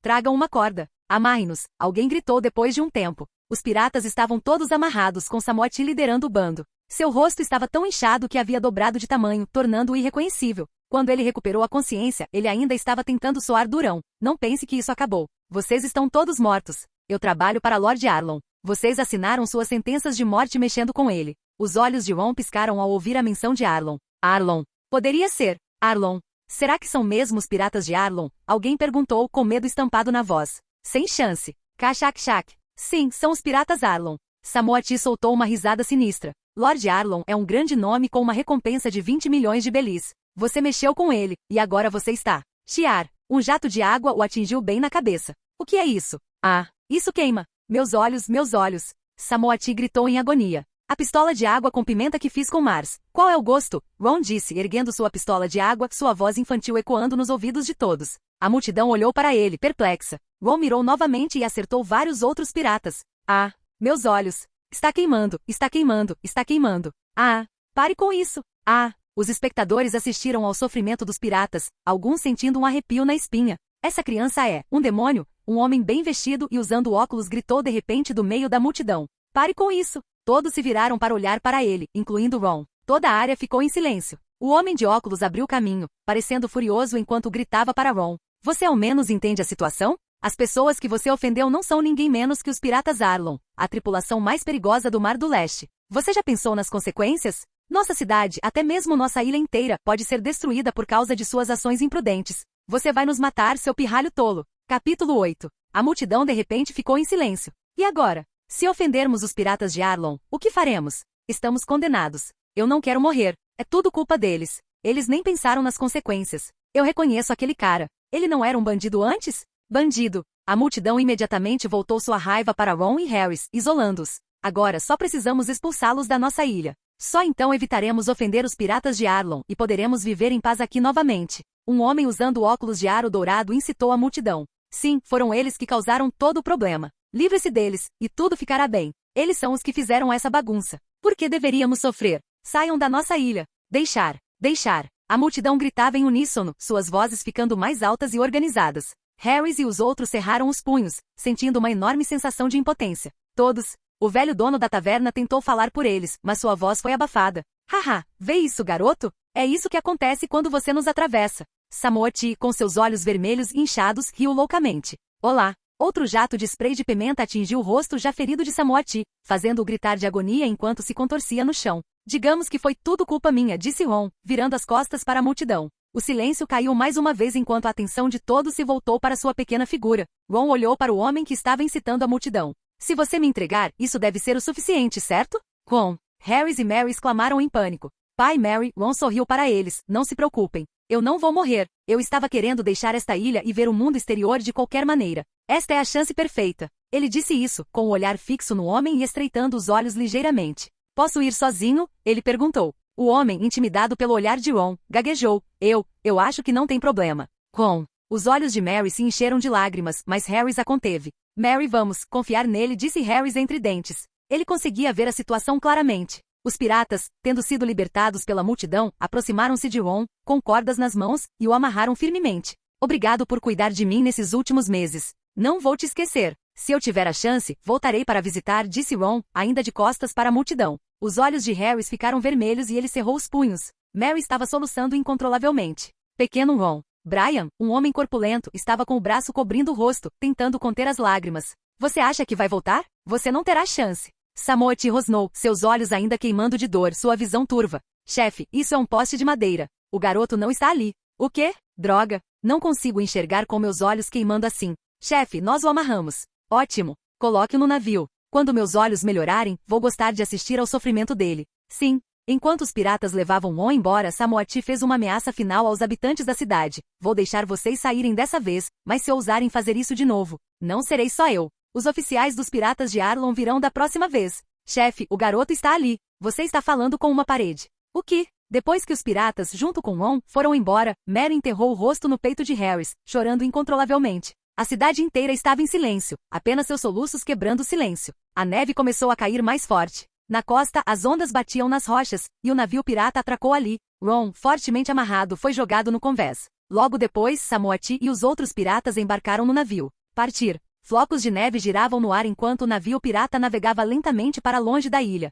Tragam uma corda. Amarre-nos, alguém gritou depois de um tempo. Os piratas estavam todos amarrados, com Samwati liderando o bando. Seu rosto estava tão inchado que havia dobrado de tamanho, tornando-o irreconhecível. Quando ele recuperou a consciência, ele ainda estava tentando soar durão. Não pense que isso acabou. Vocês estão todos mortos. Eu trabalho para Lord Arlon. Vocês assinaram suas sentenças de morte mexendo com ele. Os olhos de Ron piscaram ao ouvir a menção de Arlon. Arlon. Poderia ser. Arlon. Será que são mesmo os piratas de Arlon? Alguém perguntou com medo estampado na voz. Sem chance. Kachak-chak. Sim, são os piratas Arlon. Samwati soltou uma risada sinistra. Lord Arlon é um grande nome com uma recompensa de 20 milhões de belis. Você mexeu com ele, e agora você está. Chiar. Um jato de água o atingiu bem na cabeça. O que é isso? Ah, isso queima. Meus olhos, meus olhos. Samwati gritou em agonia. A pistola de água com pimenta que fiz com Mars. Qual é o gosto? Ron disse, erguendo sua pistola de água, sua voz infantil ecoando nos ouvidos de todos. A multidão olhou para ele, perplexa. Ron mirou novamente e acertou vários outros piratas. Ah, meus olhos. Está queimando, está queimando, está queimando. Ah, pare com isso. Ah. Os espectadores assistiram ao sofrimento dos piratas, alguns sentindo um arrepio na espinha. Essa criança é um demônio? Um homem bem vestido e usando óculos gritou de repente do meio da multidão. Pare com isso. Todos se viraram para olhar para ele, incluindo Ron. Toda a área ficou em silêncio. O homem de óculos abriu caminho, parecendo furioso enquanto gritava para Ron. Você ao menos entende a situação? As pessoas que você ofendeu não são ninguém menos que os piratas Arlon, a tripulação mais perigosa do Mar do Leste. Você já pensou nas consequências? Nossa cidade, até mesmo nossa ilha inteira, pode ser destruída por causa de suas ações imprudentes. Você vai nos matar, seu pirralho tolo. Capítulo 8. A multidão de repente ficou em silêncio. E agora? Se ofendermos os piratas de Arlon, o que faremos? Estamos condenados. Eu não quero morrer. É tudo culpa deles. Eles nem pensaram nas consequências. Eu reconheço aquele cara. Ele não era um bandido antes? Bandido. A multidão imediatamente voltou sua raiva para Ron e Harris, isolando-os. Agora só precisamos expulsá-los da nossa ilha. Só então evitaremos ofender os piratas de Arlon e poderemos viver em paz aqui novamente. Um homem usando óculos de aro dourado incitou a multidão. Sim, foram eles que causaram todo o problema. Livre-se deles, e tudo ficará bem. Eles são os que fizeram essa bagunça. Por que deveríamos sofrer? Saiam da nossa ilha. Deixar. Deixar. A multidão gritava em uníssono, suas vozes ficando mais altas e organizadas. Harris e os outros cerraram os punhos, sentindo uma enorme sensação de impotência. Todos. O velho dono da taverna tentou falar por eles, mas sua voz foi abafada. Haha, vê isso, garoto? É isso que acontece quando você nos atravessa. Samwati, com seus olhos vermelhos e inchados, riu loucamente. Olá. Outro jato de spray de pimenta atingiu o rosto já ferido de Samwati, fazendo-o gritar de agonia enquanto se contorcia no chão. Digamos que foi tudo culpa minha, disse Ron, virando as costas para a multidão. O silêncio caiu mais uma vez enquanto a atenção de todos se voltou para sua pequena figura. Ron olhou para o homem que estava incitando a multidão. Se você me entregar, isso deve ser o suficiente, certo? Ron. Harris e Mary exclamaram em pânico. Pai Mary, Ron sorriu para eles. Não se preocupem. Eu não vou morrer. Eu estava querendo deixar esta ilha e ver o mundo exterior de qualquer maneira. Esta é a chance perfeita. Ele disse isso, com o olhar fixo no homem e estreitando os olhos ligeiramente. Posso ir sozinho? Ele perguntou. O homem, intimidado pelo olhar de Ron, gaguejou. Eu acho que não tem problema. Ron. Os olhos de Mary se encheram de lágrimas, mas Harris a conteve. Mary, vamos confiar nele, disse Harris entre dentes. Ele conseguia ver a situação claramente. Os piratas, tendo sido libertados pela multidão, aproximaram-se de Ron, com cordas nas mãos, e o amarraram firmemente. Obrigado por cuidar de mim nesses últimos meses. Não vou te esquecer. Se eu tiver a chance, voltarei para visitar, disse Ron, ainda de costas para a multidão. Os olhos de Harris ficaram vermelhos e ele cerrou os punhos. Mary estava soluçando incontrolavelmente. Pequeno Ron. Brian, um homem corpulento, estava com o braço cobrindo o rosto, tentando conter as lágrimas. Você acha que vai voltar? Você não terá chance. Samwati rosnou, seus olhos ainda queimando de dor, sua visão turva. Chefe, isso é um poste de madeira. O garoto não está ali. O quê? Droga. Não consigo enxergar com meus olhos queimando assim. Chefe, nós o amarramos. Ótimo. Coloque-o no navio. Quando meus olhos melhorarem, vou gostar de assistir ao sofrimento dele. Sim. Enquanto os piratas levavam Ron embora, Samwati fez uma ameaça final aos habitantes da cidade. Vou deixar vocês saírem dessa vez, mas se ousarem fazer isso de novo, não serei só eu. Os oficiais dos piratas de Arlon virão da próxima vez. Chefe, o garoto está ali. Você está falando com uma parede. O que? Depois que os piratas, junto com Ron, foram embora, Mary enterrou o rosto no peito de Harris, chorando incontrolavelmente. A cidade inteira estava em silêncio, apenas seus soluços quebrando o silêncio. A neve começou a cair mais forte. Na costa, as ondas batiam nas rochas, e o navio pirata atracou ali. Ron, fortemente amarrado, foi jogado no convés. Logo depois, Samoati e os outros piratas embarcaram no navio. Partir. Flocos de neve giravam no ar enquanto o navio pirata navegava lentamente para longe da ilha.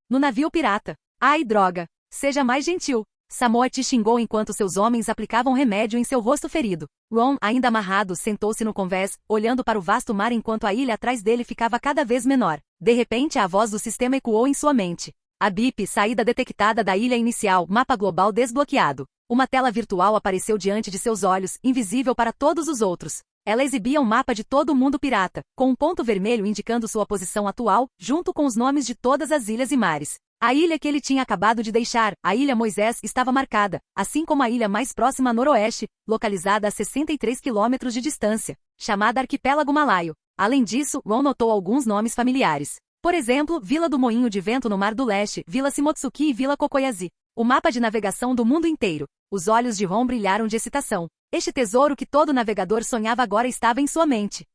No navio pirata. Ai, droga! Seja mais gentil. Samoati xingou enquanto seus homens aplicavam remédio em seu rosto ferido. Ron, ainda amarrado, sentou-se no convés, olhando para o vasto mar enquanto a ilha atrás dele ficava cada vez menor. De repente a voz do sistema ecoou em sua mente. A BIP, saída detectada da ilha inicial, mapa global desbloqueado. Uma tela virtual apareceu diante de seus olhos, invisível para todos os outros. Ela exibia um mapa de todo o mundo pirata, com um ponto vermelho indicando sua posição atual, junto com os nomes de todas as ilhas e mares. A ilha que ele tinha acabado de deixar, a Ilha Moisés, estava marcada, assim como a ilha mais próxima a noroeste, localizada a 63 quilômetros de distância, chamada Arquipélago Malaio. Além disso, Ron notou alguns nomes familiares. Por exemplo, Vila do Moinho de Vento no Mar do Leste, Vila Shimotsuki e Vila Kokoyazi. O mapa de navegação do mundo inteiro. Os olhos de Ron brilharam de excitação. Este tesouro que todo navegador sonhava agora estava em sua mente.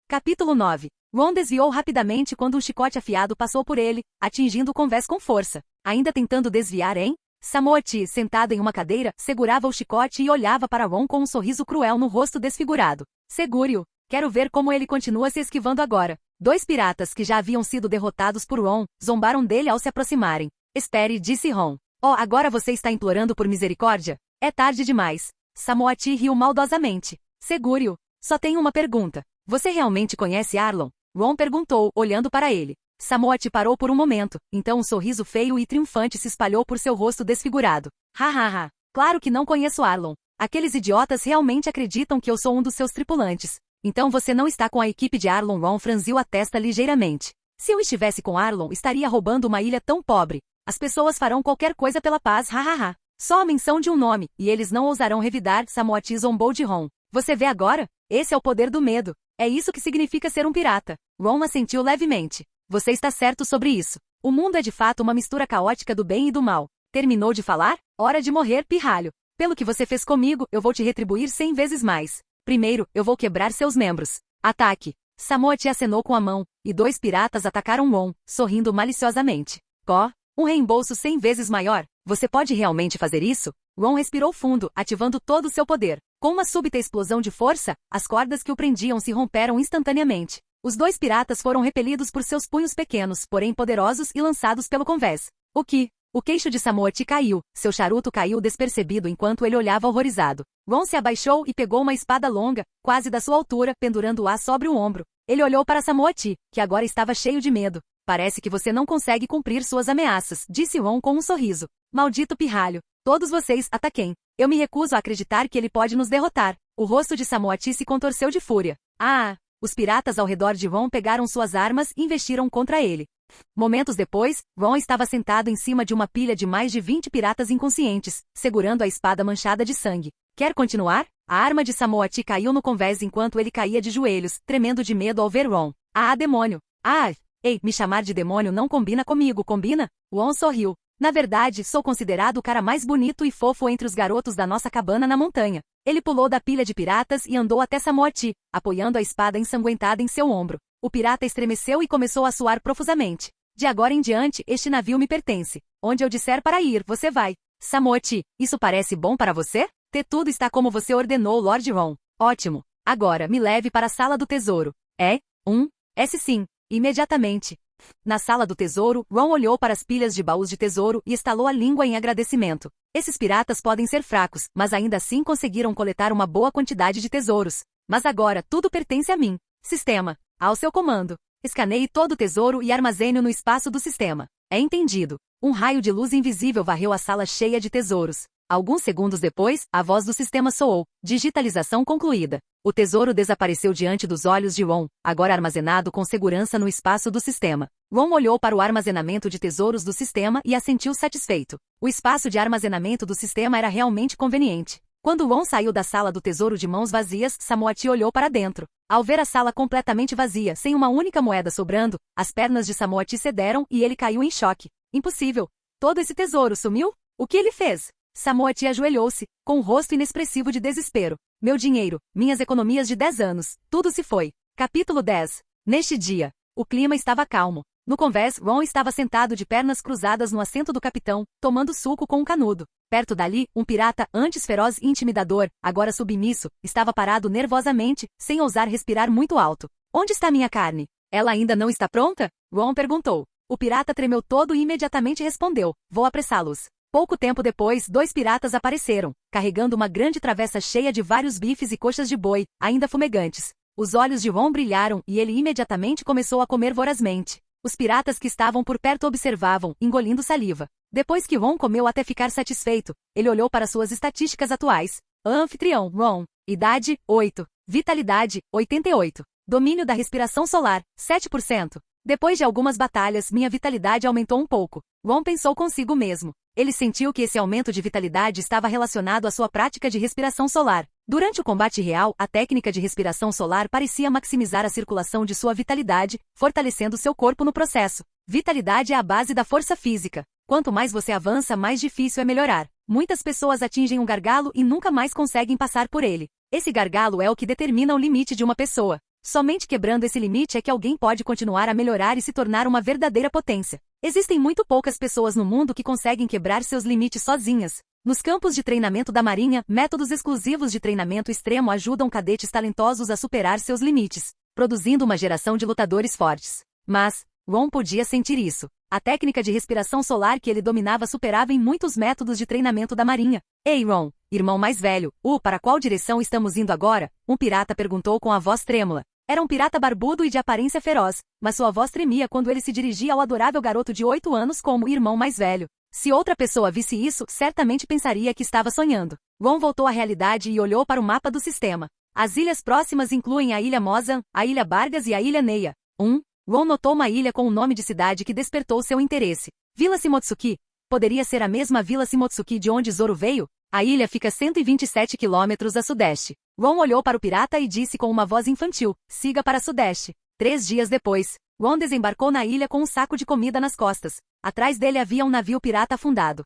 Capítulo 9. Ron desviou rapidamente quando um chicote afiado passou por ele, atingindo o convés com força. Ainda tentando desviar, hein? Samoati, sentado em uma cadeira, segurava o chicote e olhava para Ron com um sorriso cruel no rosto desfigurado. Segure-o. Quero ver como ele continua se esquivando agora. Dois piratas que já haviam sido derrotados por Ron, zombaram dele ao se aproximarem. Espere, disse Ron. Oh, agora você está implorando por misericórdia? É tarde demais. Samoati riu maldosamente. Segure-o. Só tenho uma pergunta. Você realmente conhece Arlon? Ron perguntou, olhando para ele. Samoati parou por um momento, então um sorriso feio e triunfante se espalhou por seu rosto desfigurado. Hahaha. Claro que não conheço Arlon. Aqueles idiotas realmente acreditam que eu sou um dos seus tripulantes. Então você não está com a equipe de Arlon. Ron franziu a testa ligeiramente. Se eu estivesse com Arlon, estaria roubando uma ilha tão pobre. As pessoas farão qualquer coisa pela paz, hahaha. Só a menção de um nome, e eles não ousarão revidar, Samoati zombou de Ron. Você vê agora? Esse é o poder do medo. É isso que significa ser um pirata. Ron assentiu levemente. Você está certo sobre isso. O mundo é de fato uma mistura caótica do bem e do mal. Terminou de falar? Hora de morrer, pirralho. Pelo que você fez comigo, eu vou te retribuir 100 vezes mais. Primeiro, eu vou quebrar seus membros. Ataque. Samoati acenou com a mão, e dois piratas atacaram Ron, sorrindo maliciosamente. Um reembolso 100 vezes maior? Você pode realmente fazer isso? Ron respirou fundo, ativando todo o seu poder. Com uma súbita explosão de força, as cordas que o prendiam se romperam instantaneamente. Os dois piratas foram repelidos por seus punhos pequenos, porém poderosos e lançados pelo convés. O queixo de Samoati caiu, seu charuto caiu despercebido enquanto ele olhava horrorizado. Ron se abaixou e pegou uma espada longa, quase da sua altura, pendurando-a sobre o ombro. Ele olhou para Samoati, que agora estava cheio de medo. Parece que você não consegue cumprir suas ameaças, disse Ron com um sorriso. Maldito pirralho. Todos vocês, ataquem. Eu me recuso a acreditar que ele pode nos derrotar. O rosto de Samoati se contorceu de fúria. Os piratas ao redor de Ron pegaram suas armas e investiram contra ele. Momentos depois, Ron estava sentado em cima de uma pilha de mais de 20 piratas inconscientes, segurando a espada manchada de sangue. Quer continuar? A arma de Samoati caiu no convés enquanto ele caía de joelhos, tremendo de medo ao ver Ron. Demônio! Ei, me chamar de demônio não combina comigo, combina? Ron sorriu. Na verdade, sou considerado o cara mais bonito e fofo entre os garotos da nossa cabana na montanha. Ele pulou da pilha de piratas e andou até Samoati, apoiando a espada ensanguentada em seu ombro. O pirata estremeceu e começou a suar profusamente. De agora em diante, este navio me pertence. Onde eu disser para ir, você vai. Samoati, isso parece bom para você? Tudo está como você ordenou, Lord Ron. Ótimo. Agora, me leve para a sala do tesouro. Sim. Imediatamente. Na sala do tesouro, Ron olhou para as pilhas de baús de tesouro e estalou a língua em agradecimento. Esses piratas podem ser fracos, mas ainda assim conseguiram coletar uma boa quantidade de tesouros. Mas agora, tudo pertence a mim. Sistema. Ao seu comando. Escaneie todo o tesouro e armazene-o no espaço do sistema. É entendido. Um raio de luz invisível varreu a sala cheia de tesouros. Alguns segundos depois, a voz do sistema soou. Digitalização concluída. O tesouro desapareceu diante dos olhos de Ron, agora armazenado com segurança no espaço do sistema. Ron olhou para o armazenamento de tesouros do sistema e assentiu satisfeito. O espaço de armazenamento do sistema era realmente conveniente. Quando Ron saiu da sala do tesouro de mãos vazias, Samoati olhou para dentro. Ao ver a sala completamente vazia, sem uma única moeda sobrando, as pernas de Samoati cederam e ele caiu em choque. Impossível! Todo esse tesouro sumiu? O que ele fez? Samoati ajoelhou-se, com um rosto inexpressivo de desespero. Meu dinheiro, minhas economias de 10 anos, tudo se foi. Capítulo 10. Neste dia, o clima estava calmo. No convés, Ron estava sentado de pernas cruzadas no assento do capitão, tomando suco com um canudo. Perto dali, um pirata, antes feroz e intimidador, agora submisso, estava parado nervosamente, sem ousar respirar muito alto. Onde está minha carne? Ela ainda não está pronta? Ron perguntou. O pirata tremeu todo e imediatamente respondeu. Vou apressá-los. Pouco tempo depois, 2 piratas apareceram, carregando uma grande travessa cheia de vários bifes e coxas de boi, ainda fumegantes. Os olhos de Ron brilharam e ele imediatamente começou a comer vorazmente. Os piratas que estavam por perto observavam, engolindo saliva. Depois que Ron comeu até ficar satisfeito, ele olhou para suas estatísticas atuais. Anfitrião, Ron. Idade, 8. Vitalidade, 88. Domínio da respiração solar, 7%. Depois de algumas batalhas, minha vitalidade aumentou um pouco. Ron pensou consigo mesmo. Ele sentiu que esse aumento de vitalidade estava relacionado à sua prática de respiração solar. Durante o combate real, a técnica de respiração solar parecia maximizar a circulação de sua vitalidade, fortalecendo seu corpo no processo. Vitalidade é a base da força física. Quanto mais você avança, mais difícil é melhorar. Muitas pessoas atingem um gargalo e nunca mais conseguem passar por ele. Esse gargalo é o que determina o limite de uma pessoa. Somente quebrando esse limite é que alguém pode continuar a melhorar e se tornar uma verdadeira potência. Existem muito poucas pessoas no mundo que conseguem quebrar seus limites sozinhas. Nos campos de treinamento da Marinha, métodos exclusivos de treinamento extremo ajudam cadetes talentosos a superar seus limites, produzindo uma geração de lutadores fortes. Mas, Ron podia sentir isso. A técnica de respiração solar que ele dominava superava em muitos métodos de treinamento da Marinha. Ei, Ron, irmão mais velho, para qual direção estamos indo agora? Um pirata perguntou com a voz trêmula. Era um pirata barbudo e de aparência feroz, mas sua voz tremia quando ele se dirigia ao adorável garoto de 8 anos como irmão mais velho. Se outra pessoa visse isso, certamente pensaria que estava sonhando. Ron voltou à realidade e olhou para o mapa do sistema. As ilhas próximas incluem a Ilha Mozan, a Ilha Bargas e a Ilha Neia. Ron notou uma ilha com o nome de cidade que despertou seu interesse. Vila Shimotsuki. Poderia ser a mesma Vila Shimotsuki de onde Zoro veio? A ilha fica 127 quilômetros a sudeste. Ron olhou para o pirata e disse com uma voz infantil, siga para sudeste. 3 dias depois, Ron desembarcou na ilha com um saco de comida nas costas. Atrás dele havia um navio pirata afundado.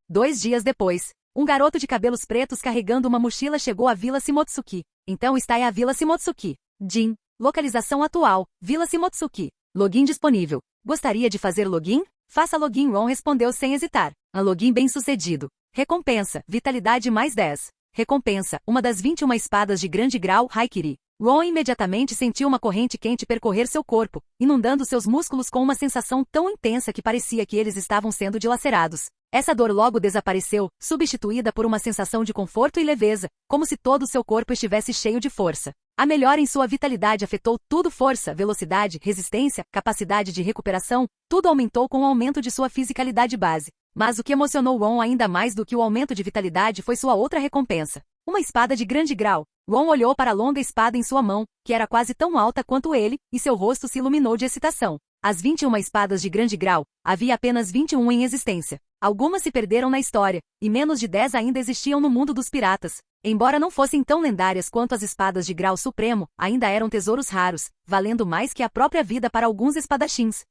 2 dias depois, um garoto de cabelos pretos carregando uma mochila chegou à Vila Shimotsuki. Então está aí a Vila Shimotsuki. Jin. Localização atual, Vila Shimotsuki. Login disponível. Gostaria de fazer login? Faça login, Ron respondeu sem hesitar. Login bem-sucedido. Recompensa, vitalidade mais 10. Recompensa, uma das 21 espadas de grande grau, Haikiri. Ron imediatamente sentiu uma corrente quente percorrer seu corpo, inundando seus músculos com uma sensação tão intensa que parecia que eles estavam sendo dilacerados. Essa dor logo desapareceu, substituída por uma sensação de conforto e leveza, como se todo o seu corpo estivesse cheio de força. A melhora em sua vitalidade afetou tudo: força, velocidade, resistência, capacidade de recuperação, tudo aumentou com o aumento de sua fisicalidade base. Mas o que emocionou Ron ainda mais do que o aumento de vitalidade foi sua outra recompensa. Uma espada de grande grau. Ron olhou para a longa espada em sua mão, que era quase tão alta quanto ele, e seu rosto se iluminou de excitação. As 21 espadas de grande grau, havia apenas 21 em existência. Algumas se perderam na história, e menos de 10 ainda existiam no mundo dos piratas. Embora não fossem tão lendárias quanto as espadas de grau supremo, ainda eram tesouros raros, valendo mais que a própria vida para alguns espadachins.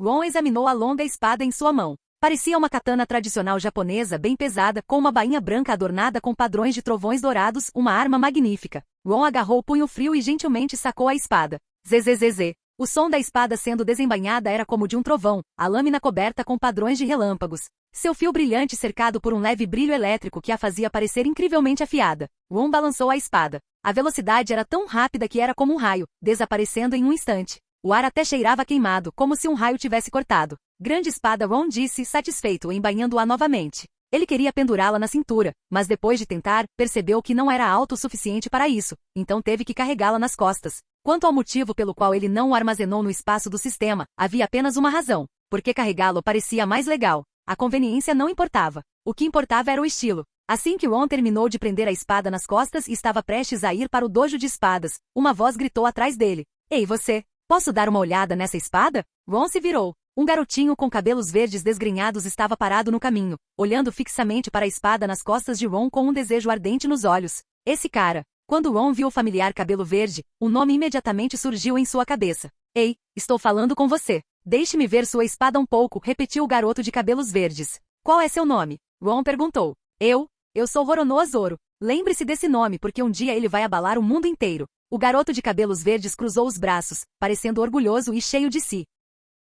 Ron examinou a longa espada em sua mão. Parecia uma katana tradicional japonesa bem pesada, com uma bainha branca adornada com padrões de trovões dourados, uma arma magnífica. Ron agarrou o punho frio e gentilmente sacou a espada. Zzzz. O som da espada sendo desembainhada era como de um trovão, a lâmina coberta com padrões de relâmpagos. Seu fio brilhante cercado por um leve brilho elétrico que a fazia parecer incrivelmente afiada. Ron balançou a espada. A velocidade era tão rápida que era como um raio, desaparecendo em um instante. O ar até cheirava queimado, como se um raio tivesse cortado. Grande espada, Ron disse, satisfeito, embainhando-a novamente. Ele queria pendurá-la na cintura, mas depois de tentar, percebeu que não era alto o suficiente para isso, então teve que carregá-la nas costas. Quanto ao motivo pelo qual ele não o armazenou no espaço do sistema, havia apenas uma razão, porque carregá-lo parecia mais legal. A conveniência não importava. O que importava era o estilo. Assim que Ron terminou de prender a espada nas costas e estava prestes a ir para o dojo de espadas, uma voz gritou atrás dele. Ei, você! Posso dar uma olhada nessa espada? Ron se virou. Um garotinho com cabelos verdes desgrenhados estava parado no caminho, olhando fixamente para a espada nas costas de Ron com um desejo ardente nos olhos. Esse cara. Quando Ron viu o familiar cabelo verde, o nome imediatamente surgiu em sua cabeça. Ei, estou falando com você. Deixe-me ver sua espada um pouco, repetiu o garoto de cabelos verdes. Qual é seu nome? Ron perguntou. Eu sou Roronoa Zoro. Lembre-se desse nome porque um dia ele vai abalar o mundo inteiro. O garoto de cabelos verdes cruzou os braços, parecendo orgulhoso e cheio de si.